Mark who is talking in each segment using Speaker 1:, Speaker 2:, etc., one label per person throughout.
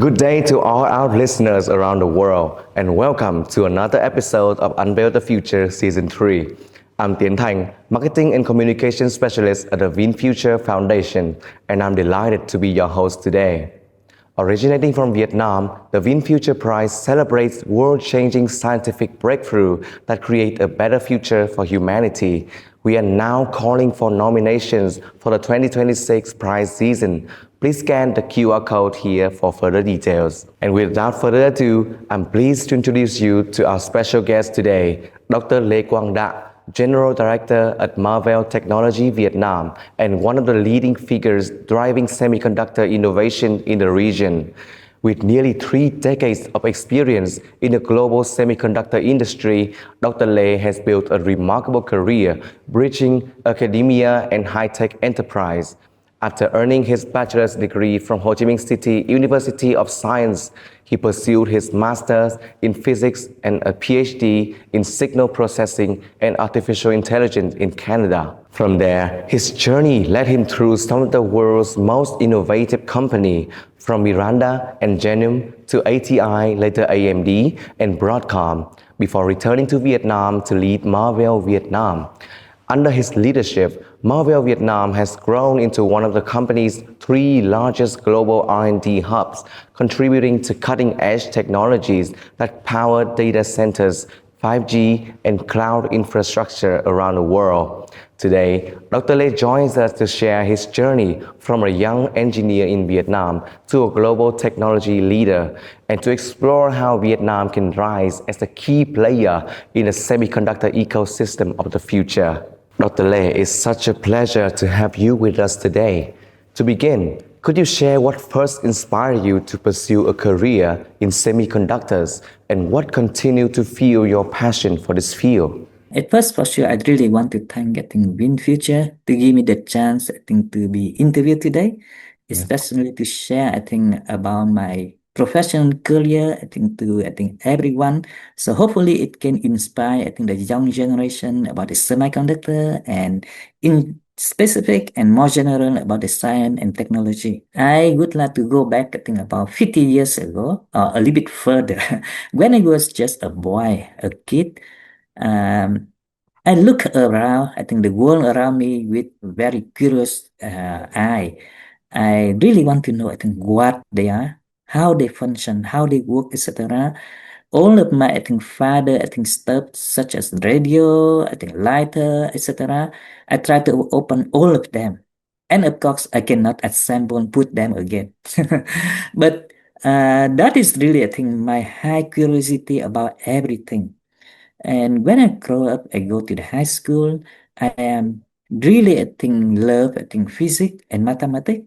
Speaker 1: Good day to all our listeners around the world, and welcome to another episode of Unveil the Future Season 3. I'm Tiến Thành, Marketing and Communication Specialist at the Future Foundation, and I'm delighted to be your host today. Originating from Vietnam, the Future Prize celebrates world-changing scientific breakthrough that create a better future for humanity. We are now calling for nominations for the 2026 prize season. Please scan the QR code here for further details. And without further ado, I'm pleased to introduce you to our special guest today, Dr. Lê Quang-Dam, General Director at Marvell Technologies Vietnam and one of the leading figures driving semiconductor innovation in the region. With nearly 3 decades of experience in the global semiconductor industry, Dr. Lê has built a remarkable career bridging academia and high-tech enterprise. After earning his bachelor's degree from Ho Chi Minh City University of Science, he pursued his master's in physics and a PhD in signal processing and artificial intelligence in Canada. From there, his journey led him through some of the world's most innovative companies, from Miranda and Gennum to ATI, later AMD, and Broadcom, before returning to Vietnam to lead Marvell Vietnam. Under his leadership, Marvell Vietnam has grown into one of the company's 3 largest global R&D hubs, contributing to cutting-edge technologies that power data centers, 5G, and cloud infrastructure around the world. Today, Dr. Lê joins us to share his journey from a young engineer in Vietnam to a global technology leader, and to explore how Vietnam can rise as a key player in the semiconductor ecosystem of the future. Dr. Lê, it's such a pleasure to have you with us today. To begin, could you share what first inspired you to pursue a career in semiconductors and what continued to fuel your passion for this field?
Speaker 2: At first, for sure, I really want to thank Win Future to give me the chance to be interviewed today, especially to share about my professional career to everyone. So hopefully it can inspire the young generation about the semiconductor, and in specific and more general about the science and technology. I would like to go back about 50 years ago, or a little bit further, when I was just a boy, a kid. I look around, the world around me with very curious eye. I really want to know, what they are, how they function, how they work, etc. All of my, father, stuff such as radio, lighter, etc. I try to open all of them. And of course, I cannot assemble and put them again. But that is really, my high curiosity about everything. And when I grow up, I go to the high school. I am really, love, physics and mathematics.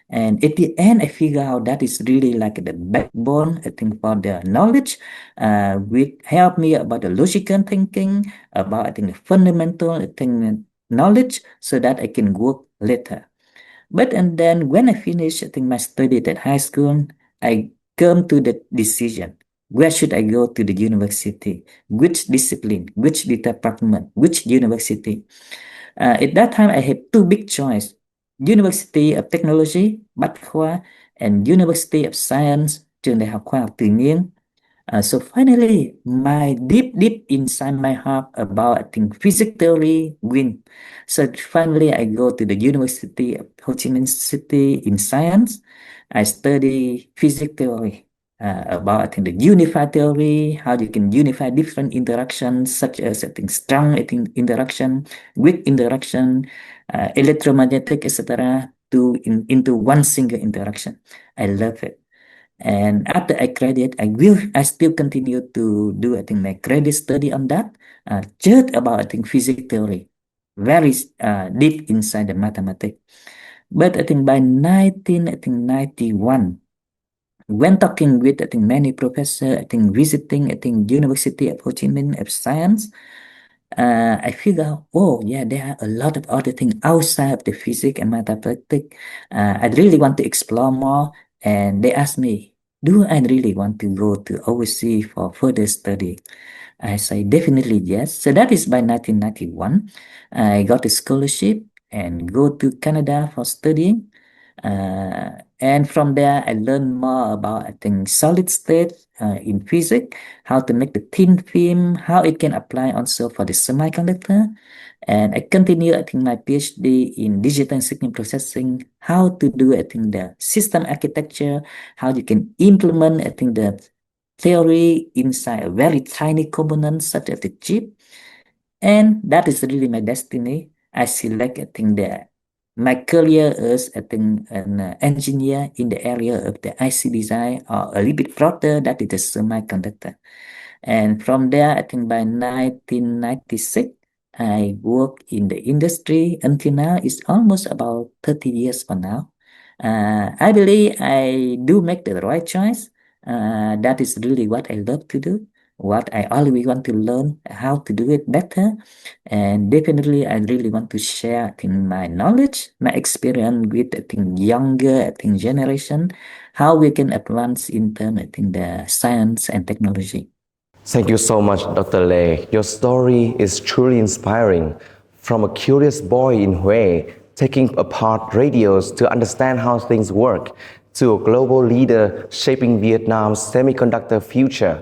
Speaker 2: And at the end, I figure out that is really like the backbone, for the knowledge, which help me about the logical thinking, about, the fundamental, knowledge, so that I can work later. But and then when I finish, my study at high school, I come to the decision. Where should I go to the university? Which discipline? Which department? Which university? At that time, I had 2 big choices: University of Technology, Bách Khoa, and University of Science, Trường Đại học Khoa học Tự nhiên. So finally, my deep inside my heart about physics theory win. So finally, I go to the University of Ho Chi Minh City in science. I study physics theory. About the unified theory, how you can unify different interactions such as strong interaction, weak interaction, electromagnetic, etc. into one single interaction. I love it. And after I graduate, I still continue to do my credit study on that, just about physics theory, very deep inside the mathematics. But by 1991, when talking with many professors, visiting University of Ho Chi Minh of Science, I figure out, oh yeah, there are a lot of other things outside of the physics and mathematics. I really want to explore more, and they asked me, do I really want to go to overseas for further study? I say definitely yes. So that is by 1991. I got a scholarship and go to Canada for studying. And from there, I learned more about, I think, solid state in physics, how to make the thin film, how it can apply also for the semiconductor. And I continue, I think, my PhD in digital and signal processing, how to do, I think, the system architecture, how you can implement, I think, the theory inside a very tiny component such as the chip. And that is really my destiny. I select, I think, my career as, I think, an engineer in the area of the IC design, or a little bit broader, that is the semiconductor. And from there, I think by 1996, I work in the industry until now. It's almost about 30 years for now. I believe I do make the right choice. That is really what I love to do, what I always want to learn how to do it better. And definitely, I really want to share, I think, my knowledge, my experience with, I think, younger, I think, generation, how we can advance in terms, I think, the science and technology.
Speaker 1: Thank you so much, Dr. Lei. Your story is truly inspiring. From a curious boy in Hue, taking apart radios to understand how things work, to a global leader shaping Vietnam's semiconductor future.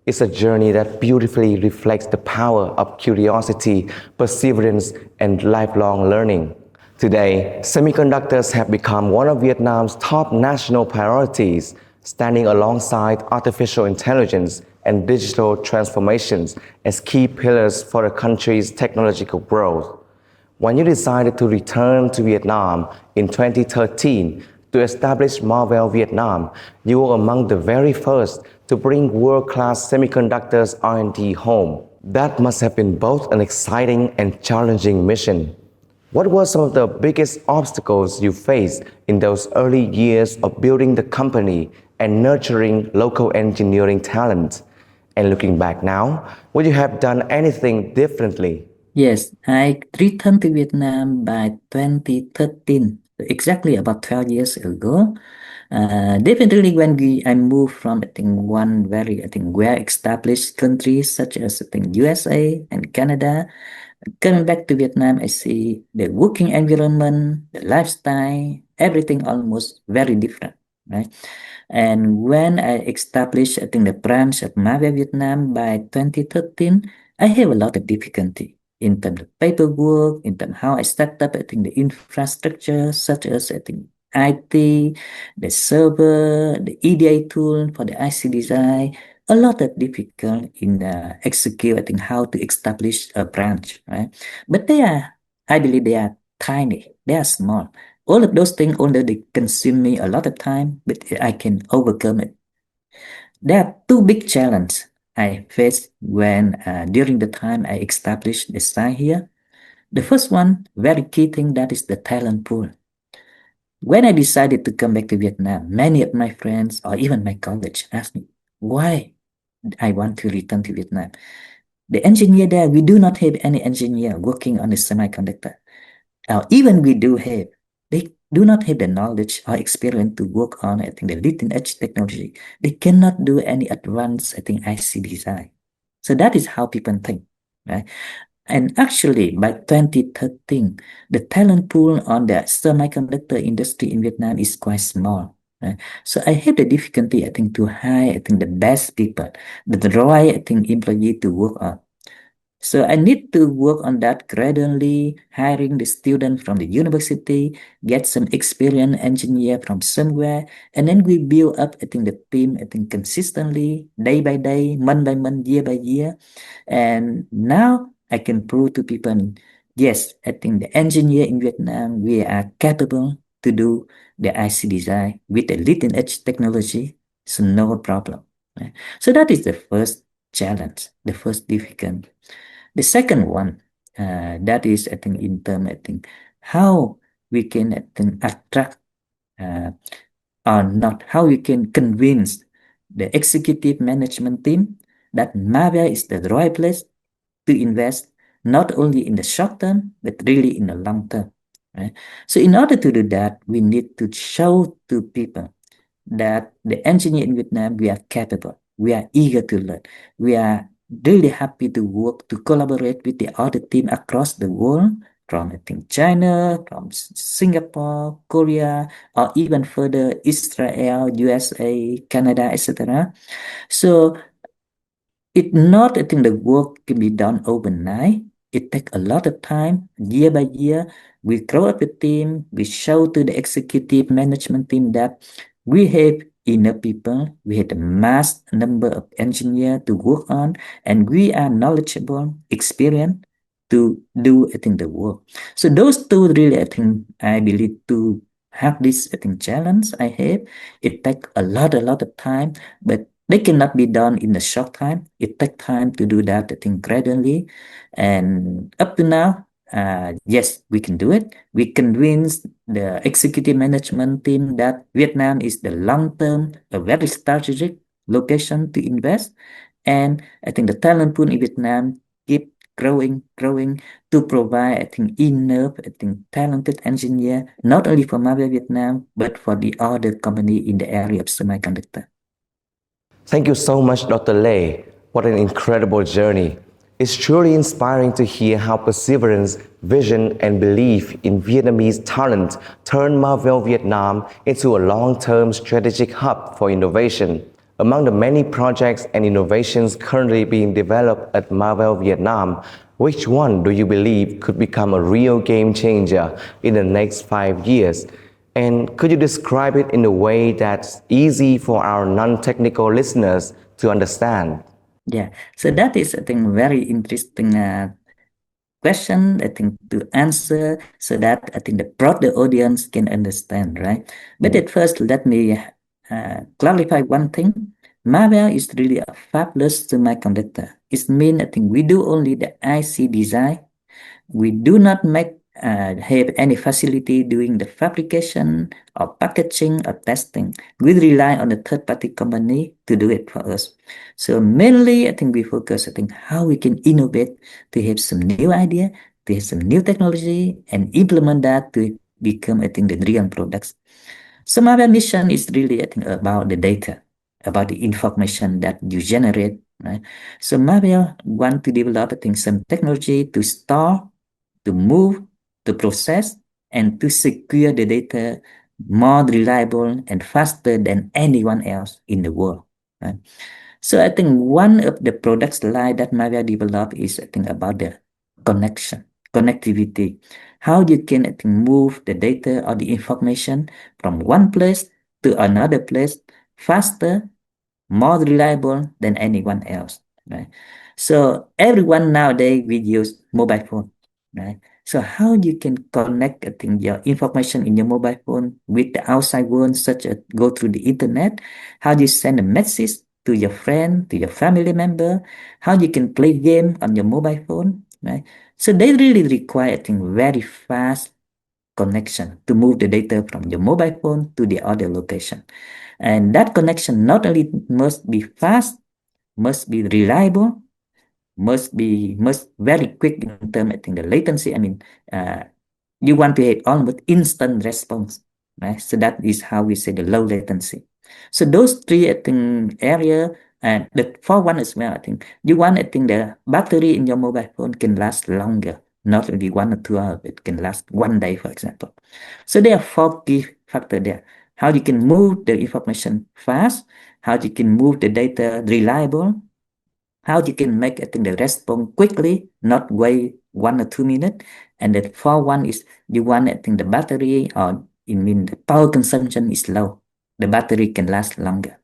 Speaker 1: It's a journey that beautifully reflects the power of curiosity, perseverance, and lifelong learning. Today, semiconductors have become one of Vietnam's top national priorities, standing alongside artificial intelligence and digital transformations as key pillars for the country's technological growth. When you decided to return to Vietnam in 2013 to establish Marvell Vietnam, you were among the very first to bring world-class semiconductors R&D home. That must have been both an exciting and challenging mission. What were some of the biggest obstacles you faced in those early years of building the company and nurturing local engineering talent? And looking back now, would you have done anything differently?
Speaker 2: Yes, I returned to Vietnam by 2013, exactly about 12 years ago. Definitely when I moved from, I think, one very, I think, well-established country such as, I think, USA and Canada, coming back to Vietnam, I see the working environment, the lifestyle, everything almost very different, right? And when I established, I think, the branch of Marvell Vietnam by 2013, I have a lot of difficulty in terms of paperwork, in terms of how I set up, I think, the infrastructure, such as, I think, IT, the server, the EDA tool for the IC design, a lot of difficult in execute, I think, how to establish a branch, right? But I believe they are tiny, they are small. All of those things, although they consume me a lot of time, but I can overcome it. There are two big challenges I faced when during the time I established the site here. The first one, very key thing, that is the talent pool. When I decided to come back to Vietnam, many of my friends or even my college asked me why I want to return to Vietnam. The engineer there, we do not have any engineer working on the semiconductor. Even we do have, they do not have the knowledge or experience to work on, I think, the leading edge technology. They cannot do any advanced, I think, IC design. So that is how people think, right? And actually, by 2013, the talent pool on the semiconductor industry in Vietnam is quite small. Right? So I have the difficulty, I think, to hire, I think, the best people, the right, I think, employee to work on. So I need to work on that gradually, hiring the student from the university, get some experienced engineer from somewhere, and then we build up, I think, the team, I think, consistently, day by day, month by month, year by year. And now I can prove to people, yes, I think the engineer in Vietnam, we are capable to do the IC design with the leading edge technology. So no problem. Right? So that is the first challenge, the first difficult. The second one, that is, I think, in term, I think, how we can, I think, attract uh, or not, how we can convince the executive management team that Marvell is the right place to invest, not only in the short term, but really in the long term. Right? So in order to do that, we need to show to people that the engineer in Vietnam, we are capable, we are eager to learn, we are really happy to work, to collaborate with the other team across the world, from I think China, from Singapore, Korea, or even further Israel, USA, Canada, etc. So it not I think the work can be done overnight. It takes a lot of time, year by year. We grow up a team. We show to the executive management team that we have enough people. We have a mass number of engineers to work on, and we are knowledgeable, experienced to do I think the work. So those two really I believe to have this I think challenge I have. It takes a lot of time, but they cannot be done in a short time. It takes time to do that, I think, gradually. And up to now, yes, we can do it. We convince the executive management team that Vietnam is the long-term, a very strategic location to invest. And I think the talent pool in Vietnam keep growing to provide, I think, enough, I think, talented engineer, not only for Marvell Vietnam, but for the other company in the area of semiconductor.
Speaker 1: Thank you so much, Dr. Lê. What an incredible journey. It's truly inspiring to hear how perseverance, vision, and belief in Vietnamese talent turned Marvell Vietnam into a long-term strategic hub for innovation. Among the many projects and innovations currently being developed at Marvell Vietnam, which one do you believe could become a real game changer in the next 5 years? And could you describe it in a way that's easy for our non-technical listeners to understand?
Speaker 2: Yeah, so that is, I think, very interesting question, I think, to answer so that I think the broader audience can understand, right? But at first, let me clarify one thing. Marvell is really a fabulous semiconductor. It means, I think, we do only the IC design. We do not have any facility doing the fabrication or packaging or testing. We rely on the third-party company to do it for us. So mainly, I think we focus, I think, how we can innovate to have some new idea, to have some new technology, and implement that to become, I think, the real products. So my mission is really, I think, about the data, about the information that you generate, right? So Marvell want to develop, I think, some technology to store, to move, to process, and to secure the data more reliable and faster than anyone else in the world. Right? So I think one of the products line that Marvell developed is I think about the connectivity. How you can I think, move the data or the information from one place to another place faster, more reliable than anyone else, right? So everyone nowadays we use mobile phone, right? So how you can connect, I think, your information in your mobile phone with the outside world, such as go through the internet, how you send a message to your friend, to your family member, how you can play game on your mobile phone, right? So they really require, I think, very fast connection to move the data from your mobile phone to the other location. And that connection not only must be fast, must be reliable, must very quick in terms I think the latency. I mean, you want to have almost instant response, right? So that is how we say the low latency. So those three I think area, and the fourth one as well. I think you want I think the battery in your mobile phone can last longer, not only 1 or 2 hours. It can last one day, for example. So there are four key factors there. How you can move the information fast, how you can move the data reliable, how you can make I think the response quickly, not wait 1 or 2 minutes. And the fourth one is you want I think the battery or it mean the power consumption is low. The battery can last longer.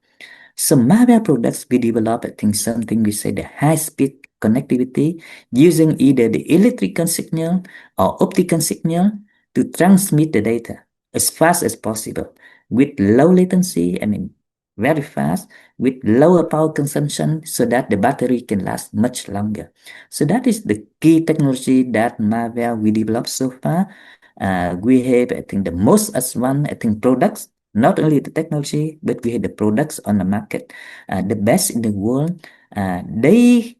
Speaker 2: So Marvell products we develop I think something we say the high speed connectivity using either the electrical signal or optical signal to transmit the data as fast as possible with low latency, I mean very fast, with lower power consumption so that the battery can last much longer. So that is the key technology that Marvell we developed so far. We have I think the most advanced I think products, not only the technology, but we have the products on the market, the best in the world. They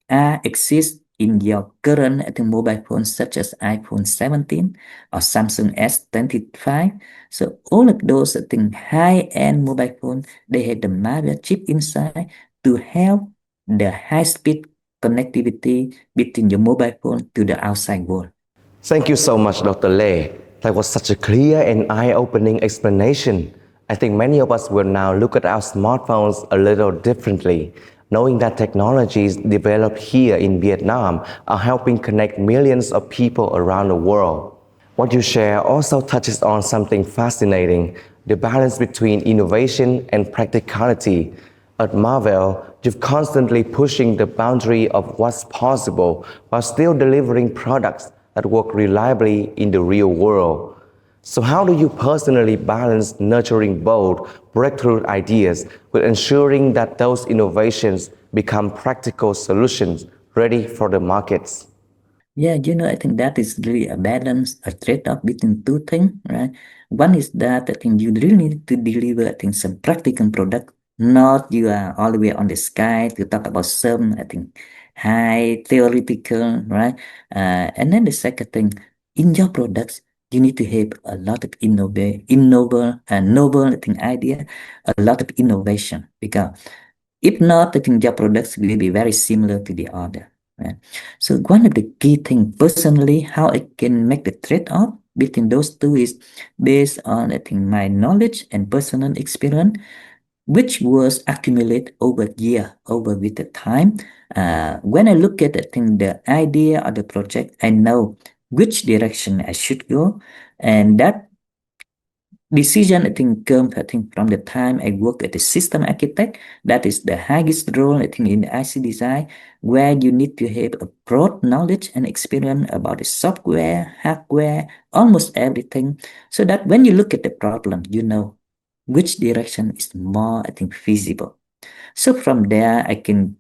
Speaker 2: exist in your current I think, mobile phones such as iPhone 17 or Samsung S25. So all of those I think high-end mobile phone, they have the Marvell chip inside to help the high-speed connectivity between your mobile phone to the outside world.
Speaker 1: Thank you so much, Dr. Lei. That was such a clear and eye-opening explanation. I think many of us will now look at our smartphones a little differently, knowing that technologies developed here in Vietnam are helping connect millions of people around the world. What you share also touches on something fascinating, the balance between innovation and practicality. At Marvell, you're constantly pushing the boundary of what's possible while still delivering products that work reliably in the real world. So, how do you personally balance nurturing bold, breakthrough ideas with ensuring that those innovations become practical solutions ready for the markets?
Speaker 2: Yeah, I think that is really a balance, a trade-off between two things, right? One is that I think you really need to deliver, I think, some practical product, not you are all the way on the sky to talk about some, I think, high theoretical, right? And then the second thing, in your products, you need to have a lot of noble, I think, idea, a lot of innovation, because if not, I think their products will be very similar to the other. Right? So one of the key things personally, how I can make the trade-off between those two is based on I think my knowledge and personal experience, which was accumulated over year, over with the time. When I look at I think the idea of the project, I know which direction I should go, and that decision I think comes I think from the time I work as a system architect. That is the highest role I think in the IC design, where you need to have a broad knowledge and experience about the software, hardware, almost everything, so that when you look at the problem, you know which direction is more I think feasible. So from there, I can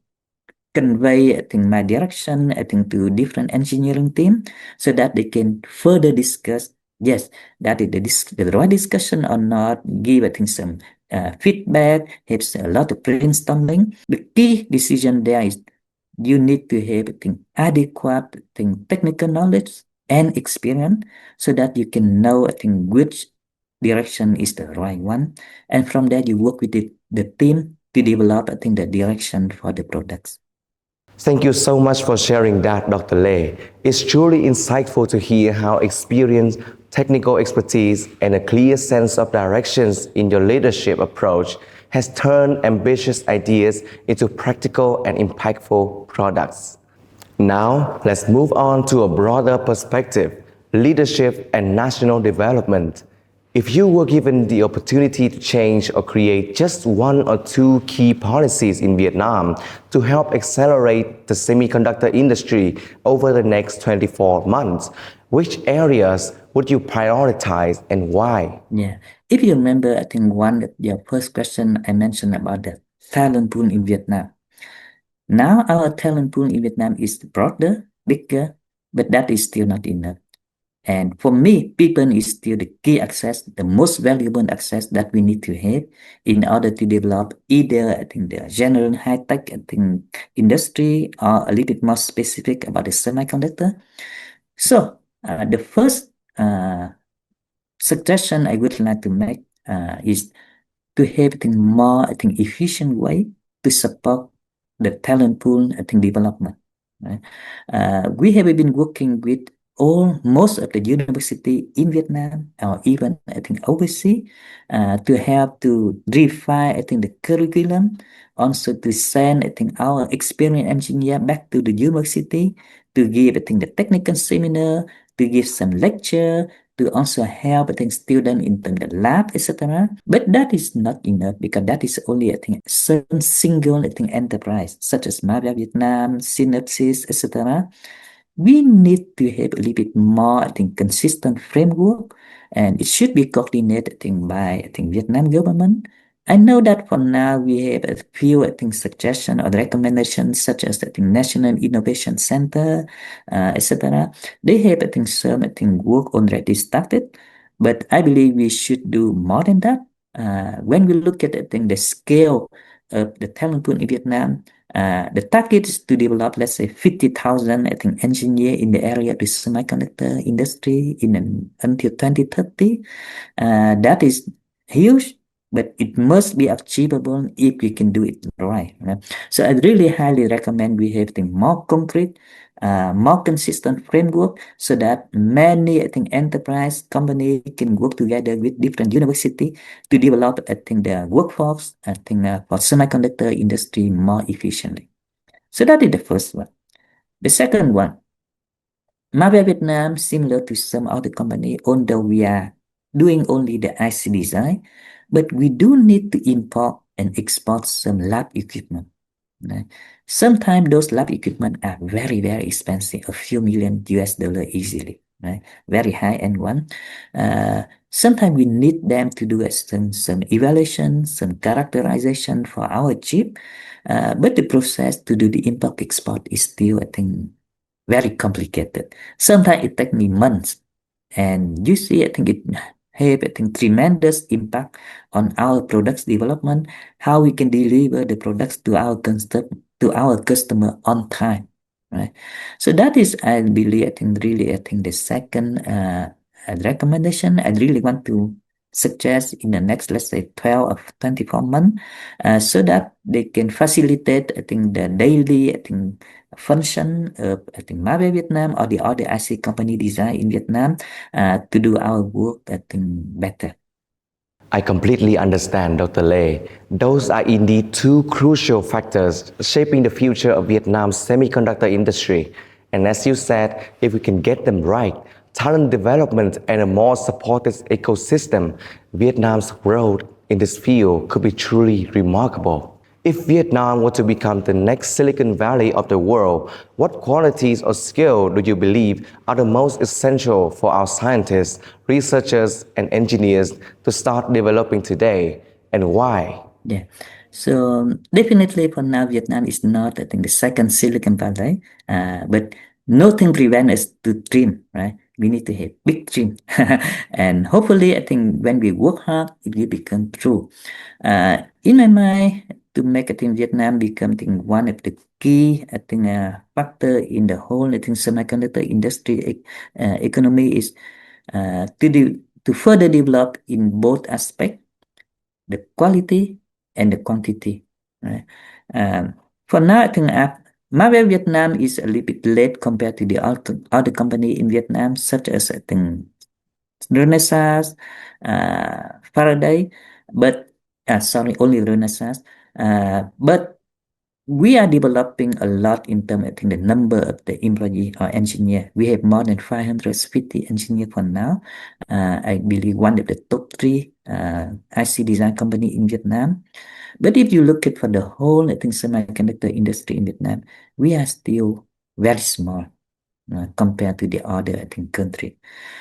Speaker 2: convey I think my direction I think to different engineering team, so that they can further discuss, yes, that is the right discussion or not, give I think some feedback, have a lot of brainstorming. The key decision there is you need to have I think adequate I think technical knowledge and experience, so that you can know I think which direction is the right one, and from there you work with the team to develop I think the direction for the products.
Speaker 1: Thank you so much for sharing that, Dr. Lei. It's truly insightful to hear how experience, technical expertise, and a clear sense of directions in your leadership approach has turned ambitious ideas into practical and impactful products. Now, let's move on to a broader perspective, leadership and national development. If you were given the opportunity to change or create just one or two key policies in Vietnam to help accelerate the semiconductor industry over the next 24 months, which areas would you prioritize and why?
Speaker 2: Yeah. If you remember, I think your first question I mentioned about the talent pool in Vietnam. Now our talent pool in Vietnam is broader, bigger, but that is still not enough. And for me, people is still the key access, the most valuable access that we need to have in order to develop either, I think, the general high-tech, I think, industry, or a little bit more specific about the semiconductor. So the first suggestion I would like to make is to have I think more I think efficient way to support the talent pool I think development. Right? We have been working with all most of the university in Vietnam or even I think overseas to help to refine I think the curriculum, also to send I think our experienced engineer back to the university to give I think the technical seminar, to give some lecture, to also help I think students in the lab, etc. But that is not enough, because that is only I think certain single I think enterprise such as Marvell Vietnam, Synopsys, etc. We need to have a little bit more I think consistent framework, and it should be coordinated I think by I think Vietnam government. I know that for now we have a few I think suggestions or recommendations, such as I think National Innovation Center, etc. They have I think some I think work already started, but I believe we should do more than that. When we look at I think the scale of the talent pool in Vietnam, the target is to develop, let's say, 50,000 I think engineer in the area of the semiconductor industry until 2030. That is huge, but it must be achievable if we can do it right. So I really highly recommend we have the more concrete more consistent framework so that many, I think, enterprise company can work together with different university to develop, I think, the workforce, I think, for semiconductor industry more efficiently. So that is the first one. The second one, Marvell Vietnam, similar to some other company, although we are doing only the IC design, but we do need to import and export some lab equipment. Right? Sometimes those lab equipment are very, very expensive, a few million US dollar easily, right? Very high-end one. Sometimes we need them to do some evaluation, some characterization for our chip, but the process to do the import export is still, I think, very complicated. Sometimes it takes me months. And you see, I think it have, I think, tremendous impact on our products development, how we can deliver the products to our customer on time, right? So that is, I believe, I think, really, I think the second recommendation I really want to suggest in the next, let's say, 12 or 24 months, so that they can facilitate, I think, the daily, I think, function of, I think, Marvell Vietnam or the other IC company design in Vietnam to do our work, I think, better.
Speaker 1: I completely understand, Dr. Lê. Those are indeed two crucial factors shaping the future of Vietnam's semiconductor industry. And as you said, if we can get them right, talent development and a more supportive ecosystem, Vietnam's growth in this field could be truly remarkable. If Vietnam were to become the next Silicon Valley of the world, what qualities or skills do you believe are the most essential for our scientists, researchers, and engineers to start developing today, and why?
Speaker 2: Yeah. So definitely for now, Vietnam is not, I think, the second Silicon Valley, but nothing prevents us to dream, right? We need to have big dream. And hopefully, I think when we work hard, it will become true. In my mind, to make, I think, Vietnam become, I think, one of the key, I think, factor in the whole, I think, semiconductor industry economy is to further develop in both aspects, the quality and the quantity. Right? For now, I think Marvell Vietnam is a little bit late compared to the other company in Vietnam, such as, I think, Renaissance, Faraday, but sorry, only Renaissance. But we are developing a lot in terms, I think, the number of the employee or engineer. We have more than 550 engineers for now. I believe one of the top three IC design company in Vietnam. But if you look at for the whole, I think, semiconductor industry in Vietnam, we are still very small compared to the other, I think, country.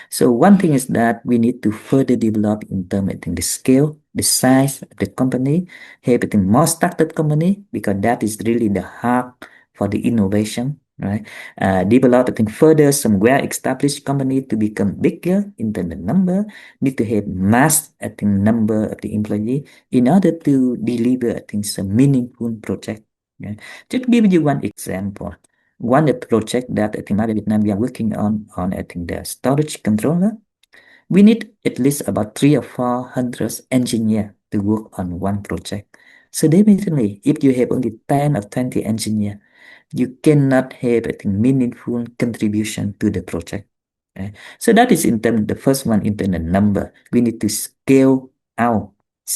Speaker 2: So one thing is that we need to further develop in terms, I think, the scale, the size of the company, have, I think, more startup company, because that is really the heart for the innovation, right? Develop, I think, further some well-established company to become bigger in terms of number, need to have mass, I think, number of the employee in order to deliver, I think, some meaningful project. Yeah. Just give you one example. One project that I think Marvell Vietnam we are working on I think the storage controller. We need at least about 300 or 400 engineers to work on one project. So definitely, if you have only 10 or 20 engineers, you cannot have, I think, meaningful contribution to the project. So that is in terms the first one in terms of number. We need to out,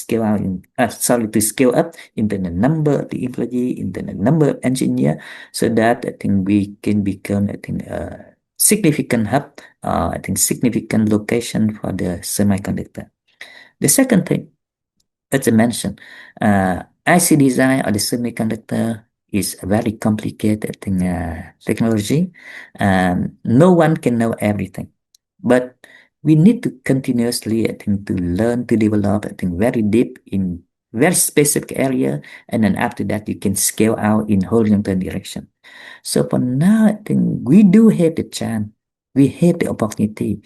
Speaker 2: to scale up in the number of the employee, in the number of engineer, so that I think we can become, I think, a significant hub, I think significant location for the semiconductor. The second thing, as I mentioned, IC design or the semiconductor is a very complicated thing, technology. No one can know everything, but we need to continuously, I think, to learn to develop, I think, very deep in very specific area, and then after that you can scale out in horizontal direction. So for now, I think we do have the chance, we have the opportunity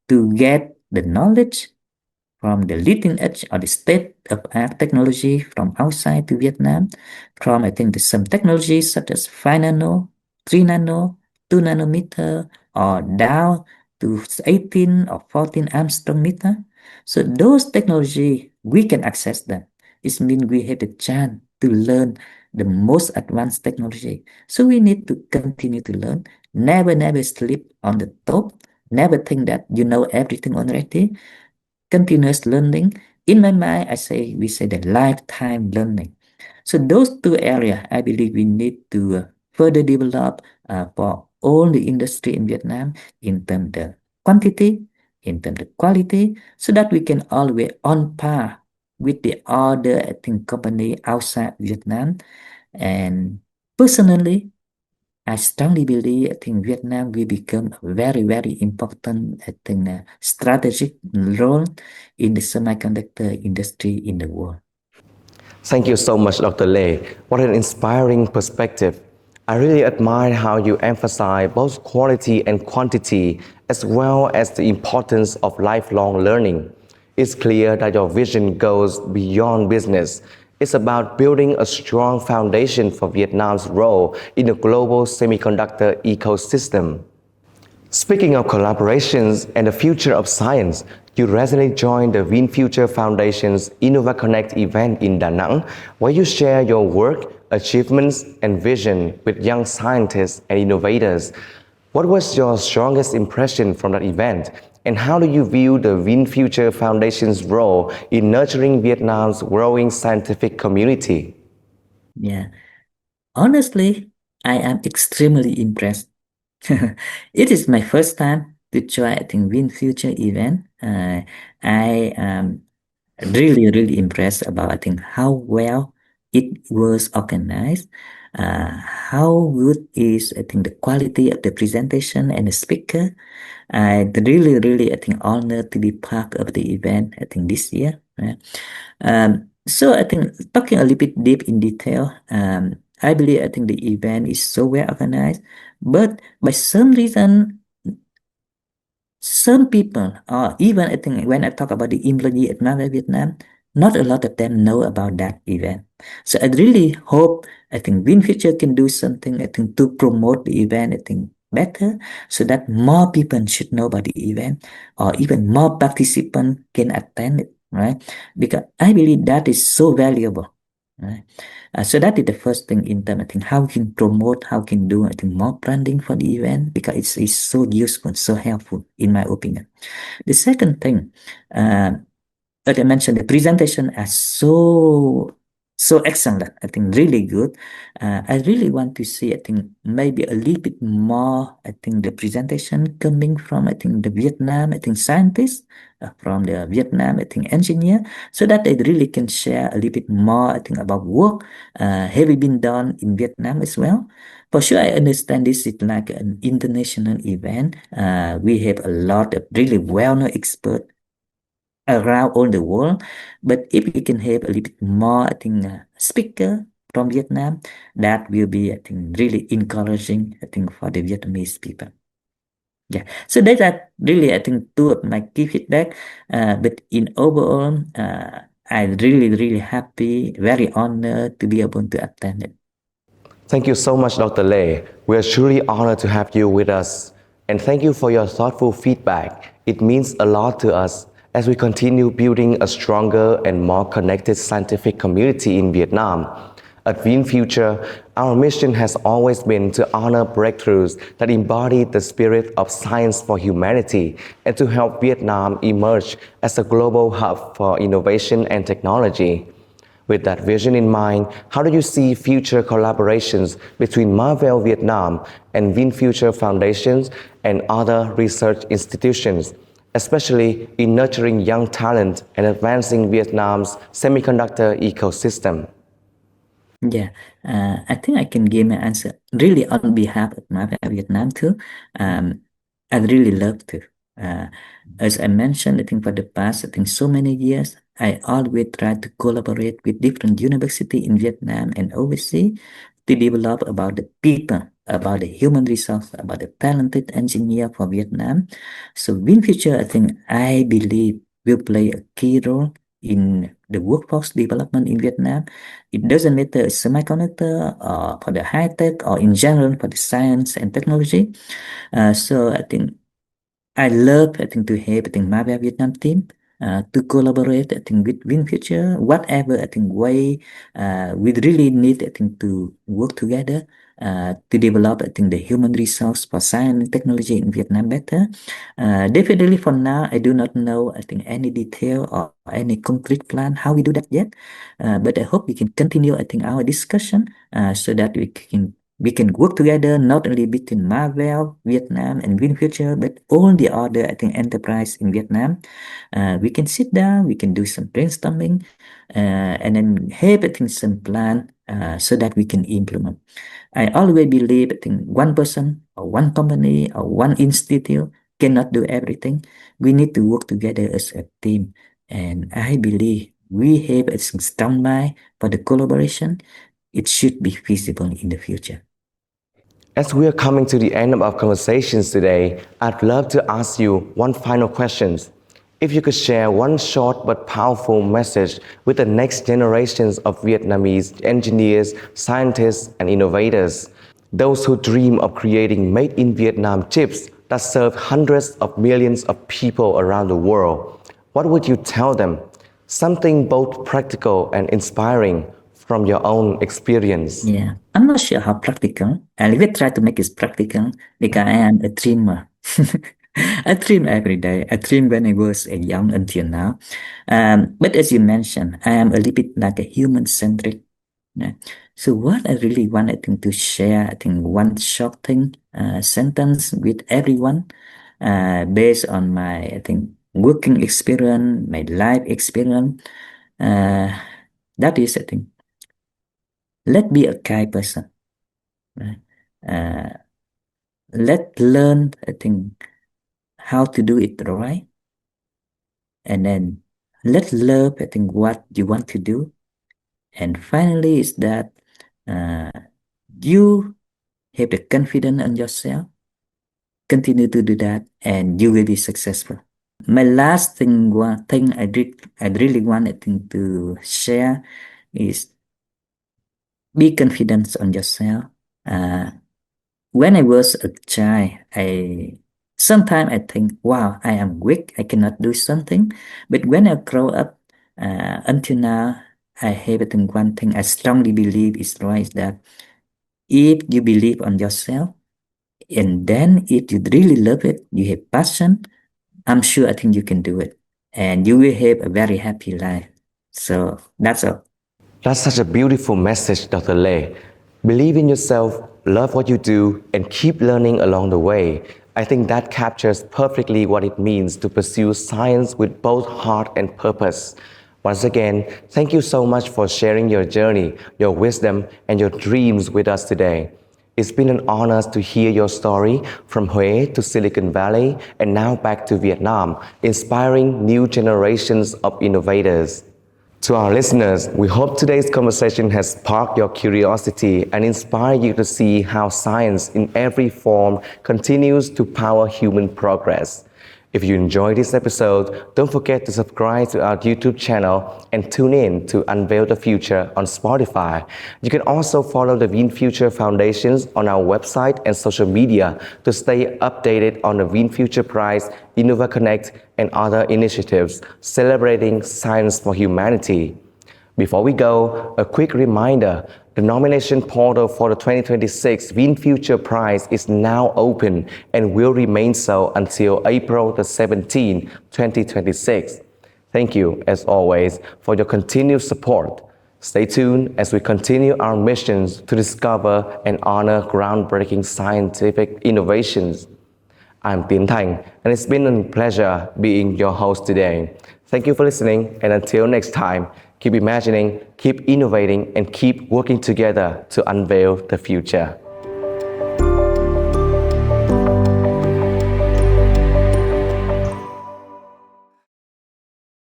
Speaker 2: to get the knowledge from the leading edge or the state of art technology from outside to Vietnam, from, I think, some technologies such as 5 nano, 3 nano, 2 nanometer, or down to 18 or 14 Armstrong meter. So those technology, we can access them. It means we have the chance to learn the most advanced technology. So we need to continue to learn. Never sleep on the top. Never think that you know everything already. Continuous learning. In my mind, we say the lifetime learning. So those two areas, I believe we need to further develop for all the industry in Vietnam in terms of quantity, in terms of quality, so that we can always on par with the other, I think, company outside Vietnam. And personally, I strongly believe I think Vietnam will become a very important I think strategic role in the semiconductor industry in the world.
Speaker 1: Thank you so much, Dr. Lei. What an inspiring perspective. I really admire how you emphasize both quality and quantity, as well as the importance of lifelong learning. It's clear that your vision goes beyond business. It's about building a strong foundation for Vietnam's role in the global semiconductor ecosystem. Speaking of collaborations and the future of science, you recently joined the VinFuture Foundation's InnovaConnect event in Da Nang, where you share your work, achievements, and vision with young scientists and innovators. What was your strongest impression from that event, and how do you view the VinFuture Foundation's role in nurturing Vietnam's growing scientific community?
Speaker 2: Yeah, honestly, I am extremely impressed. It is my first time to join I think Win Future event. I am really impressed about I think how well it was organized, how good is I think the quality of the presentation and the speaker. I really I think honored to be part of the event I think this year. Right? So I think talking a little bit deep in detail, I believe I think the event is so well organized, but by some reason some people, or even I think when I talk about the employee at Marvell Vietnam, not a lot of them know about that event. So I really hope I think WinFuture can do something I think to promote the event I think better so that more people should know about the event or even more participants can attend it, right? Because I believe that is so valuable. Right. So that is the first thing in terms, I think, how we can promote, how can do, I think, more branding for the event because it's so useful, so helpful, in my opinion. The second thing, uh, as I mentioned, the presentation is so excellent. I think really good. I really want to see. I think maybe a little bit more. I think the presentation coming from I think the Vietnam. I think scientists from the Vietnam. I think engineer, so that they really can share a little bit more. I think about work have been done in Vietnam as well. For sure, I understand this is like an international event. We have a lot of really well-known experts around all the world. But if we can have a little bit more, I think, speaker from Vietnam, that will be, I think, really encouraging, I think, for the Vietnamese people. Yeah. So that are really, I think, two of my key feedback. But in overall, I'm really happy, very honored to be able to attend it.
Speaker 1: Thank you so much, Dr. Lei. We are truly honored to have you with us. And thank you for your thoughtful feedback. It means a lot to us as we continue building a stronger and more connected scientific community in Vietnam. At VinFuture, our mission has always been to honor breakthroughs that embody the spirit of science for humanity and to help Vietnam emerge as a global hub for innovation and technology. With that vision in mind, how do you see future collaborations between Marvell Vietnam and VinFuture Foundations and other research institutions, especially in nurturing young talent and advancing Vietnam's semiconductor ecosystem?
Speaker 2: Yeah, I think I can give my answer really on behalf of Marvel Vietnam too. I'd really love to. Uh, as I mentioned, I think for the past, I think so many years, I always try to collaborate with different university in Vietnam and overseas to develop about the people, about the human resource, about the talented engineer for Vietnam. So in future, I think I believe will play a key role in the workforce development in Vietnam. It doesn't matter semiconductor or for the high tech or in general for the science and technology. So I think I love I think to have I think Marvel Vietnam team. to collaborate, I think, with WinFuture, whatever, I think, way we really need, I think, to work together to develop, I think, the human resource for science and technology in Vietnam better. Definitely for now, I do not know, I think, any detail or any concrete plan how we do that yet. But I hope we can continue, I think, our discussion so that we can work together not only between Marvell, Vietnam, and WinFuture, but all the other, I think, enterprise in Vietnam. We can sit down, we can do some brainstorming, and then have, I think, some plan so that we can implement. I always believe, I think, one person or one company or one institute cannot do everything. We need to work together as a team. And I believe we have a strong mind for the collaboration. It should be feasible in the future.
Speaker 1: As we are coming to the end of our conversations today, I'd love to ask you one final question. If you could share one short but powerful message with the next generations of Vietnamese engineers, scientists, and innovators, those who dream of creating made in Vietnam chips that serve hundreds of millions of people around the world, what would you tell them? Something both practical and inspiring from your own experience.
Speaker 2: Yeah, I'm not sure how practical. I will try to make it practical because I am a dreamer. I dream every day. I dream when I was a young until now. But as you mentioned, I am a little bit like a human-centric. Yeah. So what I really want, I think, to share, I think, one short thing, sentence with everyone, based on my, I think, working experience, my life experience. Uh, that is, I think, let be a kind person. Right? Uh, let learn, I think, how to do it right, and then let love, I think, what you want to do, and finally is that uh, you have the confidence in yourself. Continue to do that, and you will be successful. My last thing, one thing I really want, I think, to share is be confident on yourself. When I was a child, I sometimes I think, wow, I am weak. I cannot do something. But when I grow up, until now, I have, I think, one thing I strongly believe is right, is that if you believe on yourself, and then if you really love it, you have passion, I'm sure, I think, you can do it, and you will have a very happy life. So that's all.
Speaker 1: That's such a beautiful message, Dr. Lê. Believe in yourself, love what you do, and keep learning along the way. I think that captures perfectly what it means to pursue science with both heart and purpose. Once again, thank you so much for sharing your journey, your wisdom, and your dreams with us today. It's been an honor to hear your story from Huế to Silicon Valley and now back to Vietnam, inspiring new generations of innovators. To our listeners, we hope today's conversation has sparked your curiosity and inspired you to see how science in every form continues to power human progress. If you enjoyed this episode, don't forget to subscribe to our YouTube channel and tune in to Unveil the Future on Spotify. You can also follow the WinFuture Foundations on our website and social media to stay updated on the WinFuture Prize, Innova Connect, and other initiatives celebrating science for humanity. Before we go, a quick reminder, the nomination portal for the 2026 WinFuture Prize is now open and will remain so until April the 17th, 2026. Thank you, as always, for your continued support. Stay tuned as we continue our missions to discover and honor groundbreaking scientific innovations. I'm Tiến Thành, and it's been a pleasure being your host today. Thank you for listening, and until next time, keep imagining, keep innovating, and keep working together to unveil the future.